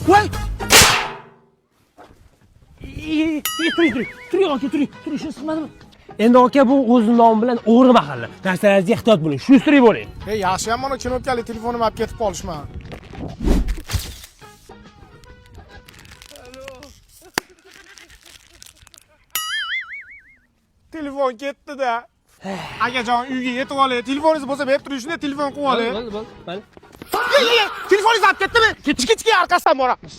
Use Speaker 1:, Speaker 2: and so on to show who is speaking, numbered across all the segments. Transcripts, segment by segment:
Speaker 1: Voy. Turing aka, turing, shuni sig'madimi? Endi aka bu o'z nomi bilan o'g'ri mahalla. Narsalaringizga ehtiyot bo'ling, shuni bo'ling.
Speaker 2: Yaxshi ham mana kinotkali telefonim olib ketib qolishman. Telefon ketdi-da. Akajon uyga yetib olay. Telefoningiz bo'lsa berib turing, shunday telefon qilib olay.
Speaker 1: Mayli.
Speaker 2: Telefoningiz olib ketdimi? Kichik orqasidan boramiz.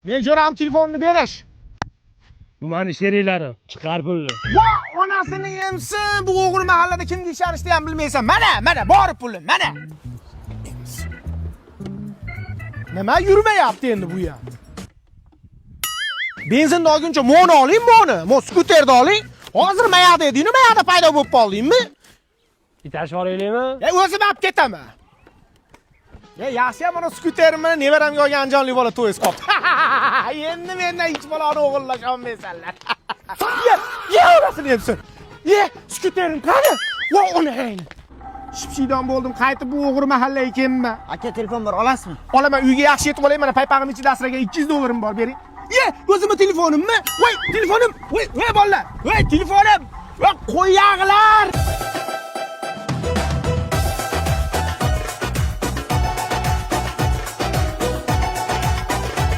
Speaker 2: Men jo'ram telefonni berish.
Speaker 1: Bu meni sheriklarim, chiqar pulni.
Speaker 2: Va onasini yemsin, bu o'g'il mahallada kimga ishonishni ham bilmaysan. Mana, bori pulim, mana. Nima yurmayapti endi bu ham? Benzinni olguncha moni oling, mo skuterni oling. Hozir mayada edingmi, mayada paydo bo'lib qoldingmi?
Speaker 1: Bitashib olaylikmi?
Speaker 2: O'zim olib ketaman. Yaxshi ham mana skuterimni nevaramga olgan anjonli bola to'yis qopti. Endi mendan hech baloni o'g'irlash olmaysanlar. Ye, orasini yemsin. Skuterim qani? Voy onang. Shipshidon bo'ldim, qaytib bu o'g'ri mahallaga kelma.
Speaker 3: Aka telefon bor, olasizmi?
Speaker 2: Olaman, uyga yaxshi yetib olay, mana paypag'im ichida asragan 200 dollarim bor, bering. O'zimni telefonimmi? Voy, telefonim. Voy, bolalar. Voy, telefonim. Voy, qo'yag'lar.